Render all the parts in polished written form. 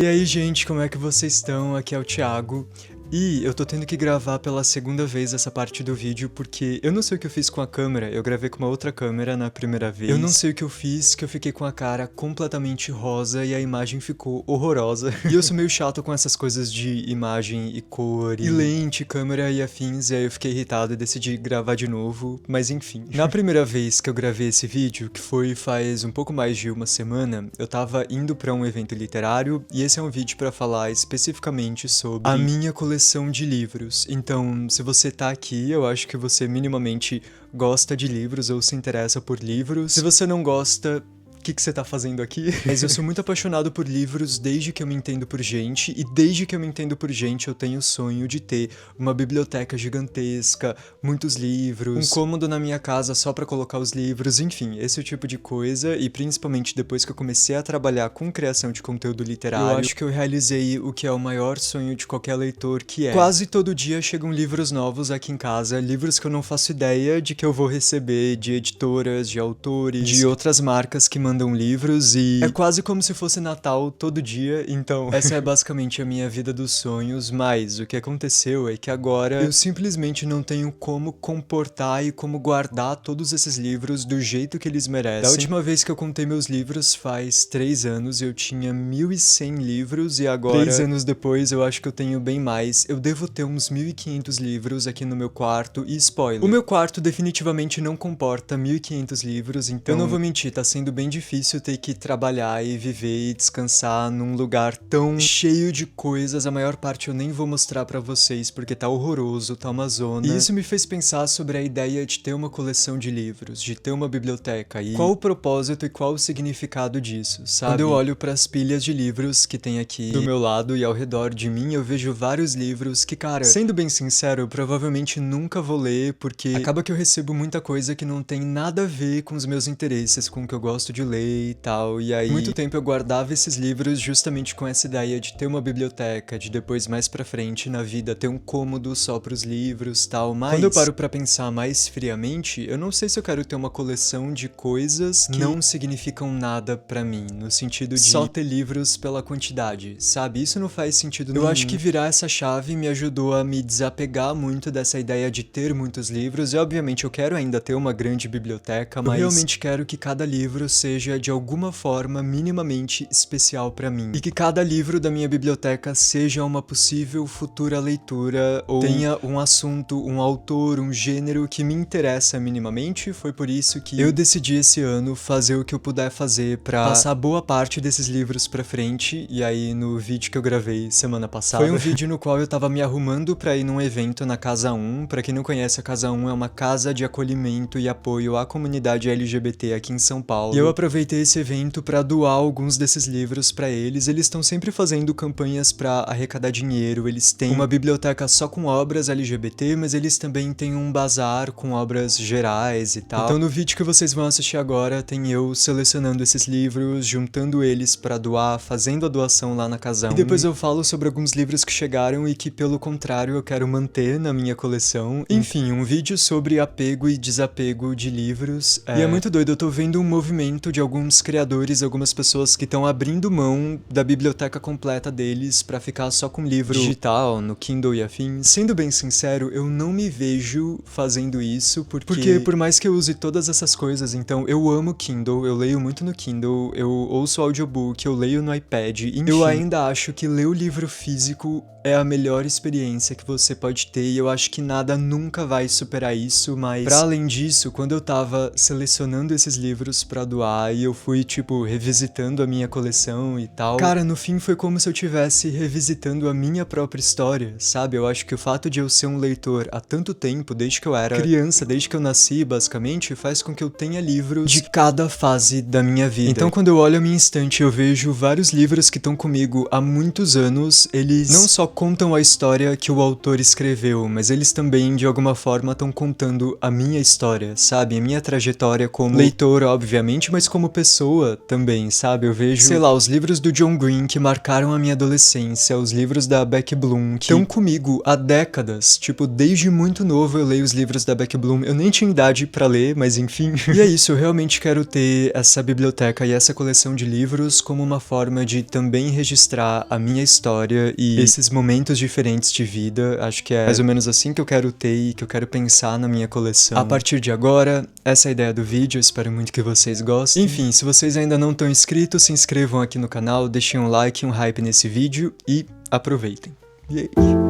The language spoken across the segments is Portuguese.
E aí, gente, como é que vocês estão? Aqui é o Thiago. E eu tô tendo que gravar pela segunda vez essa parte do vídeo porque eu não sei o que eu fiz com a câmera, eu gravei com uma outra câmera na primeira vez. Eu não sei o que eu fiz, que eu fiquei com a cara completamente rosa e a imagem ficou horrorosa. E eu sou meio chato com essas coisas de imagem e cor e lente, câmera e afins, e aí eu fiquei irritado e decidi gravar de novo, mas enfim. Na primeira vez que eu gravei esse vídeo, que foi faz um pouco mais de uma semana, eu tava indo pra um evento literário e esse é um vídeo pra falar especificamente sobre a minha coleção de livros. Então, se você tá aqui, eu acho que você minimamente gosta de livros ou se interessa por livros. Se você não gosta, o que você tá fazendo aqui? Mas eu sou muito apaixonado por livros desde que eu me entendo por gente, e desde que eu me entendo por gente eu tenho o sonho de ter uma biblioteca gigantesca, muitos livros, um cômodo na minha casa só pra colocar os livros, enfim, esse é o tipo de coisa, e principalmente depois que eu comecei a trabalhar com criação de conteúdo literário, eu acho que eu realizei o que é o maior sonho de qualquer leitor, que é quase todo dia chegam livros novos aqui em casa, livros que eu não faço ideia de que eu vou receber de editoras, de autores, de outras marcas que mandam livros, e é quase como se fosse Natal todo dia, então essa é basicamente a minha vida dos sonhos, mas o que aconteceu é que agora eu simplesmente não tenho como comportar e como guardar todos esses livros do jeito que eles merecem. Da última vez que eu contei meus livros faz 3 anos, eu tinha 1.100 livros e agora, 3 anos depois, eu acho que eu tenho bem mais. Eu devo ter uns 1.500 livros aqui no meu quarto, e spoiler, o meu quarto definitivamente não comporta 1.500 livros, então eu não vou mentir, tá sendo bem difícil ter que trabalhar e viver e descansar num lugar tão cheio de coisas. A maior parte eu nem vou mostrar pra vocês porque tá horroroso, tá uma zona. E isso me fez pensar sobre a ideia de ter uma coleção de livros, de ter uma biblioteca, e qual o propósito e qual o significado disso, sabe? Quando eu olho pras pilhas de livros que tem aqui do meu lado e ao redor de mim, eu vejo vários livros que, cara, sendo bem sincero, eu provavelmente nunca vou ler porque acaba que eu recebo muita coisa que não tem nada a ver com os meus interesses, com o que eu gosto de ler e tal, e aí muito tempo eu guardava esses livros justamente com essa ideia de ter uma biblioteca, de depois mais pra frente na vida ter um cômodo só pros livros, tal, mas quando eu paro pra pensar mais friamente, eu não sei se eu quero ter uma coleção de coisas que não significam nada pra mim, no sentido de só ter livros pela quantidade, sabe? Isso não faz sentido nenhum. Eu acho que virar essa chave me ajudou a me desapegar muito dessa ideia de ter muitos livros, e obviamente eu quero ainda ter uma grande biblioteca, mas eu realmente quero que cada livro seja de alguma forma minimamente especial pra mim, e que cada livro da minha biblioteca seja uma possível futura leitura, ou tenha um assunto, um autor, um gênero que me interessa minimamente. Foi por isso que eu decidi esse ano fazer o que eu puder fazer pra passar boa parte desses livros pra frente, e aí no vídeo que eu gravei semana passada, foi um vídeo no qual eu tava me arrumando pra ir num evento na Casa 1, pra quem não conhece, a Casa 1 é uma casa de acolhimento e apoio à comunidade LGBT aqui em São Paulo, e eu aproveitei esse evento pra doar alguns desses livros pra eles. Eles estão sempre fazendo campanhas pra arrecadar dinheiro, eles têm uma biblioteca só com obras LGBT, mas eles também têm um bazar com obras gerais e tal. Então no vídeo que vocês vão assistir agora tem eu selecionando esses livros, juntando eles pra doar, fazendo a doação lá na Casa 1. E depois eu falo sobre alguns livros que chegaram e que pelo contrário eu quero manter na minha coleção. Enfim, um vídeo sobre apego e desapego de livros. E é muito doido, eu tô vendo um movimento de alguns criadores, algumas pessoas que estão abrindo mão da biblioteca completa deles pra ficar só com livro digital, no Kindle e afins. Sendo bem sincero, eu não me vejo fazendo isso, porque por mais que eu use todas essas coisas, então eu amo Kindle, eu leio muito no Kindle, eu ouço audiobook, eu leio no iPad, enfim, eu ainda acho que ler o livro físico é a melhor experiência que você pode ter, e eu acho que nada nunca vai superar isso, mas pra além disso, quando eu tava selecionando esses livros pra doar, e eu fui, tipo, revisitando a minha coleção e tal, cara, no fim foi como se eu tivesse revisitando a minha própria história, sabe? Eu acho que o fato de eu ser um leitor há tanto tempo, desde que eu era criança, desde que eu nasci, basicamente, faz com que eu tenha livros de cada fase da minha vida. Então, quando eu olho a minha estante, eu vejo vários livros que estão comigo há muitos anos, eles não só contam a história que o autor escreveu, mas eles também, de alguma forma, estão contando a minha história, sabe? A minha trajetória como leitor, obviamente, mas como como pessoa também, sabe? Eu vejo, sei lá, os livros do John Green que marcaram a minha adolescência, os livros da Becky Bloom que estão comigo há décadas. Tipo, desde muito novo eu leio os livros da Becky Bloom. Eu nem tinha idade pra ler, mas enfim. E é isso, eu realmente quero ter essa biblioteca e essa coleção de livros como uma forma de também registrar a minha história e esses momentos diferentes de vida. Acho que é mais ou menos assim que eu quero ter e que eu quero pensar na minha coleção. A partir de agora, essa é a ideia do vídeo, eu espero muito que vocês gostem. Enfim, se vocês ainda não estão inscritos, se inscrevam aqui no canal, deixem um like e um hype nesse vídeo e aproveitem. E é isso.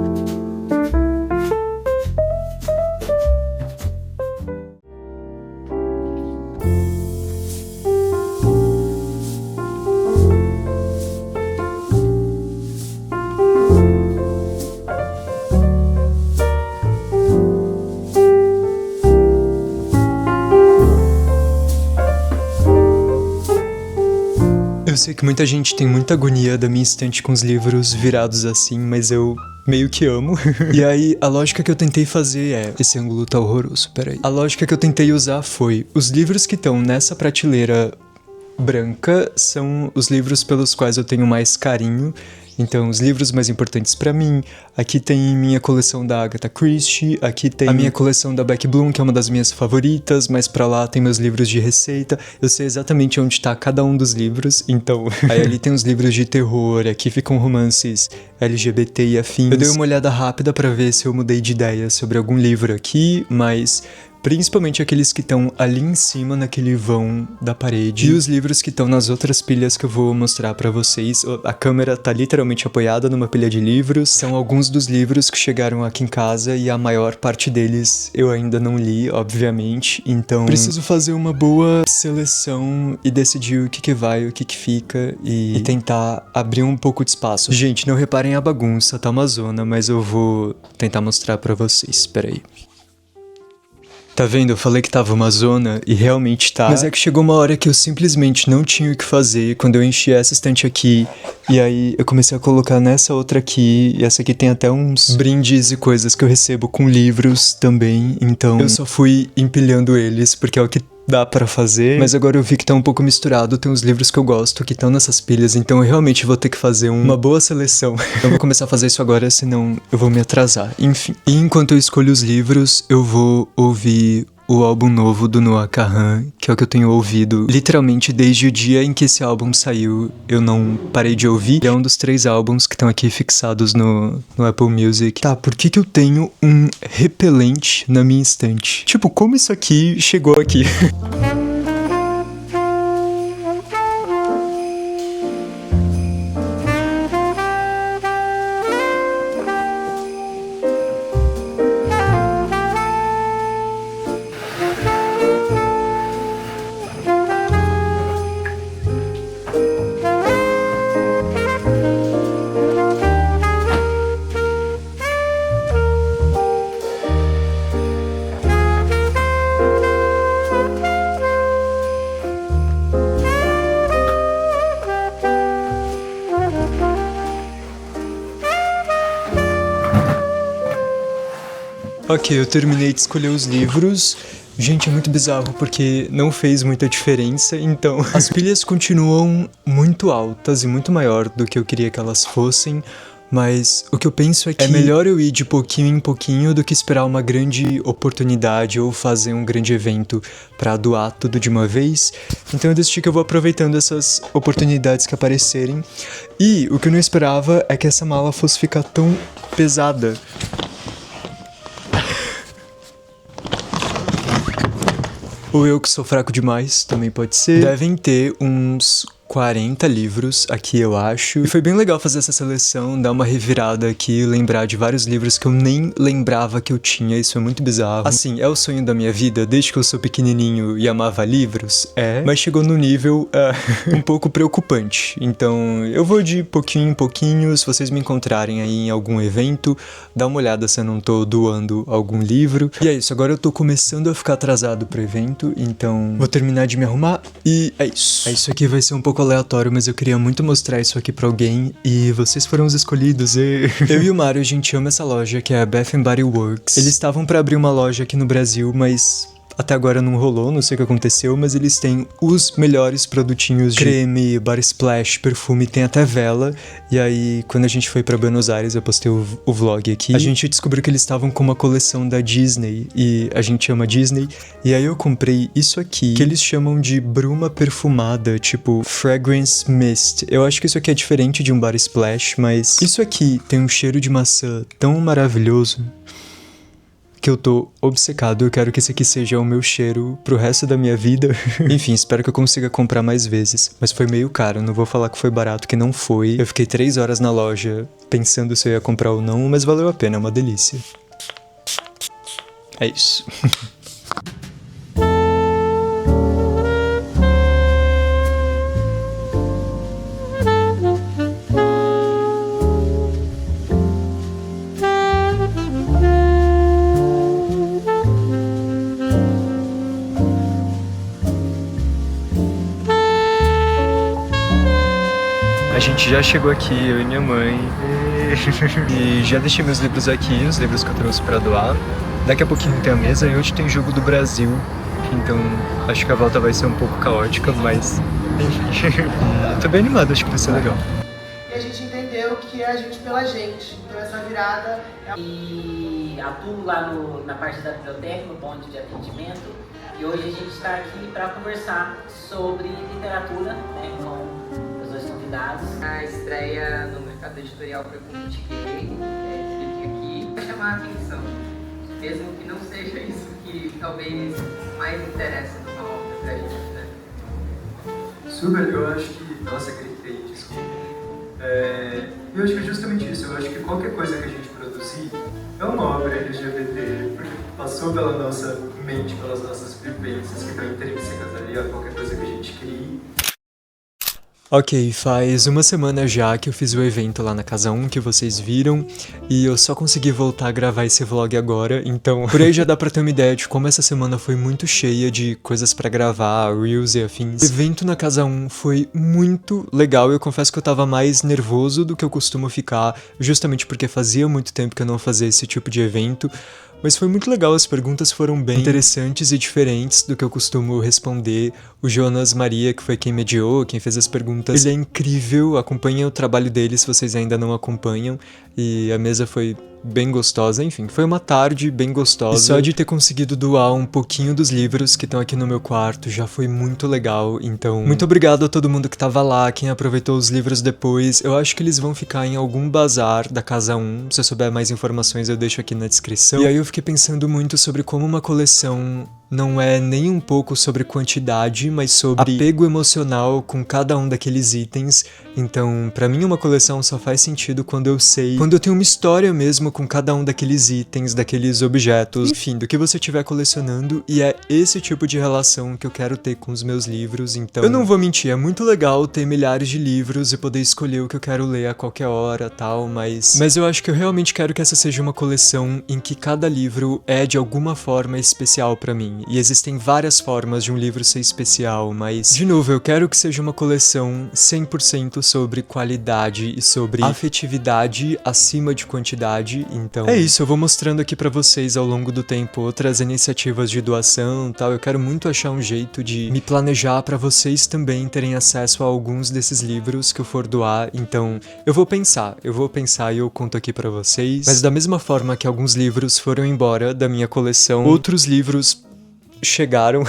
Eu sei que muita gente tem muita agonia da minha estante com os livros virados assim, mas eu meio que amo. E aí, a lógica que eu tentei fazer é... Esse ângulo tá horroroso, peraí. A lógica que eu tentei usar foi... Os livros que estão nessa prateleira branca são os livros pelos quais eu tenho mais carinho. Então, os livros mais importantes pra mim. Aqui tem minha coleção da Agatha Christie, aqui tem a minha coleção da Becky Bloom, que é uma das minhas favoritas, mas pra lá tem meus livros de receita. Eu sei exatamente onde tá cada um dos livros, então... Aí ali tem os livros de terror, aqui ficam romances LGBT e afins. Eu dei uma olhada rápida pra ver se eu mudei de ideia sobre algum livro aqui, mas... Principalmente aqueles que estão ali em cima naquele vão da parede. E os livros que estão nas outras pilhas que eu vou mostrar pra vocês. A câmera tá literalmente apoiada numa pilha de livros. São alguns dos livros que chegaram aqui em casa e a maior parte deles eu ainda não li, obviamente. Então preciso fazer uma boa seleção e decidir o que vai, o que fica e tentar abrir um pouco de espaço. Gente, não reparem a bagunça, tá uma zona, mas eu vou tentar mostrar pra vocês. Espera aí. Tá vendo? Eu falei que tava uma zona e realmente tá. Mas é que chegou uma hora que eu simplesmente não tinha o que fazer quando eu enchi essa estante aqui. E aí eu comecei a colocar nessa outra aqui. E essa aqui tem até uns brindes e coisas que eu recebo com livros também. Então eu só fui empilhando eles porque é o que dá pra fazer, mas agora eu vi que tá um pouco misturado, tem uns livros que eu gosto que estão nessas pilhas, então eu realmente vou ter que fazer uma boa seleção. Eu vou começar a fazer isso agora, senão eu vou me atrasar. Enfim, e enquanto eu escolho os livros, eu vou ouvir o álbum novo do Noah Kahan, que é o que eu tenho ouvido literalmente desde o dia em que esse álbum saiu. Eu não parei de ouvir. É um dos 3 álbuns que estão aqui fixados no Apple Music. Tá, por que eu tenho um repelente na minha estante? Tipo, como isso aqui chegou aqui? Ok, eu terminei de escolher os livros. Gente, é muito bizarro porque não fez muita diferença, então as pilhas continuam muito altas e muito maior do que eu queria que elas fossem, mas o que eu penso é que é melhor eu ir de pouquinho em pouquinho do que esperar uma grande oportunidade ou fazer um grande evento pra doar tudo de uma vez. Então eu decidi que eu vou aproveitando essas oportunidades que aparecerem. E o que eu não esperava é que essa mala fosse ficar tão pesada. Ou eu que sou fraco demais, também pode ser. Devem ter uns 40 livros aqui, eu acho. E foi bem legal fazer essa seleção, dar uma revirada aqui, lembrar de vários livros que eu nem lembrava que eu tinha. Isso é muito bizarro. Assim, é o sonho da minha vida, desde que eu sou pequenininho e amava livros, mas chegou no nível um pouco preocupante. Então, eu vou de pouquinho em pouquinho. Se vocês me encontrarem aí em algum evento, dá uma olhada se eu não tô doando algum livro. E é isso, agora eu tô começando a ficar atrasado pro evento, então vou terminar de me arrumar e é isso. Isso aqui vai ser um pouco aleatório, mas eu queria muito mostrar isso aqui pra alguém e vocês foram os escolhidos. Eu e o Mário, a gente ama essa loja que é a Bath & Body Works. Eles estavam pra abrir uma loja aqui no Brasil, mas até agora não rolou, não sei o que aconteceu, mas eles têm os melhores produtinhos de creme, bar splash, perfume, tem até vela. E aí, quando a gente foi pra Buenos Aires, eu postei o vlog aqui, a gente descobriu que eles estavam com uma coleção da Disney, e a gente ama Disney, e aí eu comprei isso aqui, que eles chamam de bruma perfumada, tipo Fragrance Mist. Eu acho que isso aqui é diferente de um bar splash, mas isso aqui tem um cheiro de maçã tão maravilhoso que eu tô obcecado. Eu quero que esse aqui seja o meu cheiro pro resto da minha vida. Enfim, espero que eu consiga comprar mais vezes. Mas foi meio caro, não vou falar que foi barato, que não foi. Eu fiquei 3 horas na loja pensando se eu ia comprar ou não, mas valeu a pena, é uma delícia. É isso. A gente já chegou aqui, eu e minha mãe, e já deixei meus livros aqui, os livros que eu trouxe pra doar. Daqui a pouquinho tem a mesa e hoje tem jogo do Brasil, então acho que a volta vai ser um pouco caótica, mas enfim. Tô bem animado, acho que vai ser legal. E a gente entendeu que é a gente pela gente, então essa virada... E atuo lá na parte da biblioteca, no ponto de atendimento, e hoje a gente está aqui para conversar sobre literatura, né, com os dois convidados. A estreia no mercado editorial foi com o Tiquei, escrevi aqui para chamar a atenção, mesmo que não seja isso que talvez mais interessa numa obra pra gente, né? Super, eu acho que... Nossa, gritei, desculpa. Eu acho que é justamente isso, eu acho que qualquer coisa que a gente produzir é uma obra LGBT, porque passou pela nossa mente, pelas nossas vivências que estão intrínsecas ali a qualquer coisa que a gente crie. Ok, faz uma semana já que eu fiz o evento lá na Casa 1 que vocês viram, e eu só consegui voltar a gravar esse vlog agora, então por aí já dá pra ter uma ideia de como essa semana foi muito cheia de coisas pra gravar, reels e afins. O evento na Casa 1 foi muito legal, eu confesso que eu tava mais nervoso do que eu costumo ficar, justamente porque fazia muito tempo que eu não fazia esse tipo de evento. Mas foi muito legal, as perguntas foram bem interessantes e diferentes do que eu costumo responder. O Jonas Maria, que foi quem mediou, quem fez as perguntas, ele é incrível, acompanhem o trabalho dele se vocês ainda não acompanham. E a mesa foi bem gostosa, enfim, foi uma tarde bem gostosa. E só de ter conseguido doar um pouquinho dos livros que estão aqui no meu quarto já foi muito legal, então muito obrigado a todo mundo que tava lá, quem aproveitou os livros depois. Eu acho que eles vão ficar em algum bazar da Casa 1, se eu souber mais informações eu deixo aqui na descrição. E aí eu fiquei pensando muito sobre como uma coleção não é nem um pouco sobre quantidade, mas sobre apego emocional com cada um daqueles itens. Então, pra mim uma coleção só faz sentido quando eu sei, quando eu tenho uma história mesmo com cada um daqueles itens, daqueles objetos, enfim, do que você estiver colecionando, e é esse tipo de relação que eu quero ter com os meus livros. Então, eu não vou mentir, é muito legal ter milhares de livros e poder escolher o que eu quero ler a qualquer hora, tal, mas eu acho que eu realmente quero que essa seja uma coleção em que cada livro é de alguma forma especial pra mim. E existem várias formas de um livro ser especial, mas, de novo, eu quero que seja uma coleção 100% sobre qualidade e sobre afetividade acima de quantidade. Então, é isso, eu vou mostrando aqui pra vocês ao longo do tempo outras iniciativas de doação, tal. Eu quero muito achar um jeito de me planejar pra vocês também terem acesso a alguns desses livros que eu for doar. Então, eu vou pensar e eu conto aqui pra vocês. Mas da mesma forma que alguns livros foram embora da minha coleção, outros livros chegaram.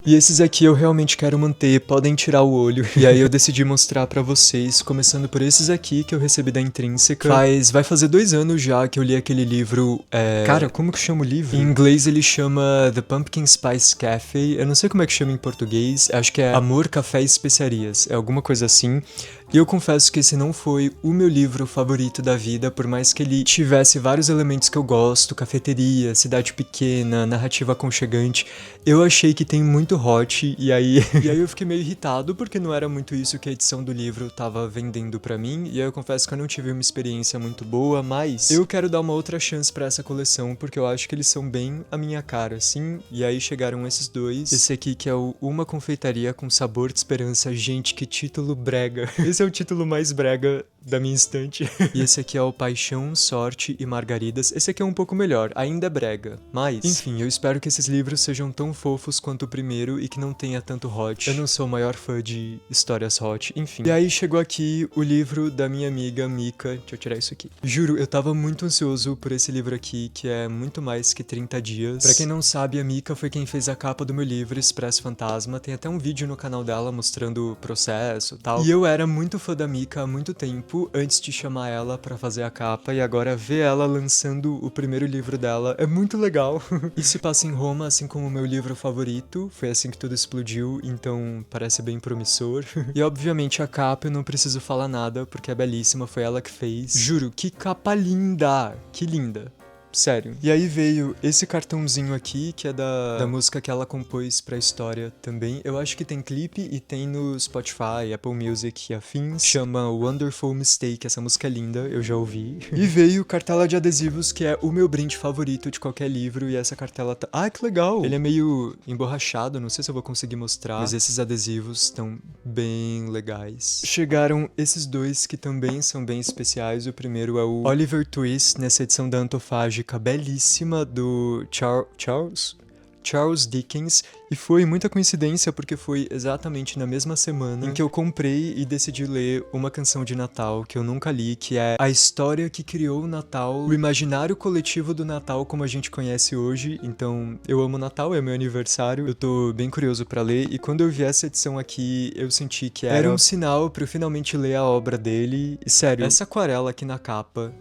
E esses aqui eu realmente quero manter, podem tirar o olho. E aí eu decidi mostrar pra vocês, começando por esses aqui que eu recebi da Intrínseca. Vai fazer 2 anos já que eu li aquele livro, Cara, como que chama o livro? Em inglês ele chama The Pumpkin Spice Cafe, eu não sei como é que chama em português, acho que é Amor, Café e Especiarias, é alguma coisa assim. E eu confesso que esse não foi o meu livro favorito da vida, por mais que ele tivesse vários elementos que eu gosto, cafeteria, cidade pequena, narrativa aconchegante, eu achei que tem muito hot, e aí eu fiquei meio irritado, porque não era muito isso que a edição do livro tava vendendo pra mim, e aí eu confesso que eu não tive uma experiência muito boa, mas eu quero dar uma outra chance pra essa coleção, porque eu acho que eles são bem a minha cara, assim, e aí chegaram esses dois, esse aqui que é o Uma Confeitaria com Sabor de Esperança, gente, que título brega. Esse é o título mais brega da minha estante. E esse aqui é o Paixão, Sorte e Margaridas. Esse aqui é um pouco melhor, ainda é brega, mas... Enfim, eu espero que esses livros sejam tão fofos quanto o primeiro e que não tenha tanto hot. Eu não sou o maior fã de histórias hot, enfim. E aí chegou aqui o livro da minha amiga Mika. Deixa eu tirar isso aqui. Juro, eu tava muito ansioso por esse livro aqui, que é muito mais que 30 dias. Pra quem não sabe, a Mika foi quem fez a capa do meu livro, Expresso Fantasma. Tem até um vídeo no canal dela mostrando o processo e tal. E eu era muito fã da Mika há muito tempo, antes de chamar ela pra fazer a capa, e agora ver ela lançando o primeiro livro dela é muito legal. E se passa em Roma, assim como o meu livro favorito, foi assim que tudo explodiu, então parece bem promissor. E obviamente a capa eu não preciso falar nada, porque é belíssima, foi ela que fez. Juro, que capa linda! Que linda! Sério. E aí veio esse cartãozinho aqui, que é da música que ela compôs pra história também. Eu acho que tem clipe e tem no Spotify, Apple Music e afins. Chama Wonderful Mistake, essa música é linda, eu já ouvi. E veio cartela de adesivos, que é o meu brinde favorito de qualquer livro, e essa cartela tá... Ah, que legal! Ele é meio emborrachado, não sei se eu vou conseguir mostrar, mas esses adesivos estão bem legais. Chegaram esses dois que também são bem especiais. O primeiro é o Oliver Twist, nessa edição da Antofágica, belíssima, do Charles Dickens, e foi muita coincidência porque foi exatamente na mesma semana em que eu comprei e decidi ler uma canção de Natal que eu nunca li, que é a história que criou o Natal, o imaginário coletivo do Natal como a gente conhece hoje. Então, eu amo Natal, é meu aniversário, eu tô bem curioso pra ler, e quando eu vi essa edição aqui, eu senti que era um sinal pra eu finalmente ler a obra dele. E sério, essa aquarela aqui na capa,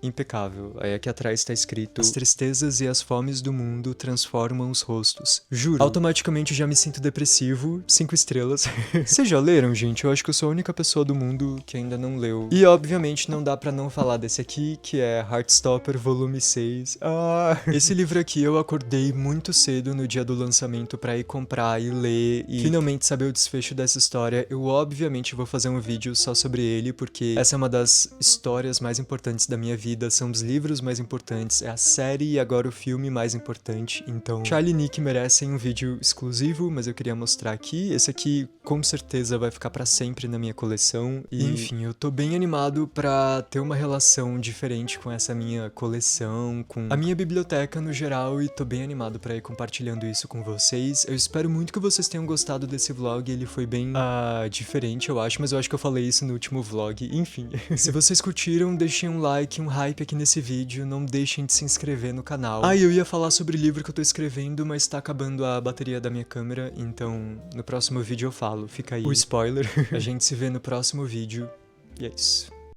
impecável. Aí aqui atrás tá escrito: as tristezas e as fomes do mundo transformam os rostos. Juro, automaticamente já me sinto depressivo. 5 estrelas. Vocês já leram, gente? Eu acho que eu sou a única pessoa do mundo que ainda não leu. E obviamente não dá pra não falar desse aqui, que é Heartstopper volume 6. Esse livro aqui eu acordei muito cedo no dia do lançamento pra ir comprar e ler e finalmente saber o desfecho dessa história. Eu obviamente vou fazer um vídeo só sobre ele, porque essa é uma das histórias mais importantes da minha vida, são os livros mais importantes, é a série e agora o filme mais importante, então Charlie e Nick merecem um vídeo exclusivo, mas eu queria mostrar aqui. Esse aqui com certeza vai ficar pra sempre na minha coleção, e enfim, eu tô bem animado pra ter uma relação diferente com essa minha coleção, com a minha biblioteca no geral, e tô bem animado pra ir compartilhando isso com vocês. Eu espero muito que vocês tenham gostado desse vlog, ele foi bem diferente, eu acho, mas eu acho que eu falei isso no último vlog, enfim. Se vocês curtiram, deixem um like, um hype aqui nesse vídeo, não deixem de se inscrever no canal. Eu ia falar sobre o livro que eu tô escrevendo, mas tá acabando a bateria da minha câmera, então no próximo vídeo eu falo, fica aí o spoiler. A gente se vê no próximo vídeo, e é isso.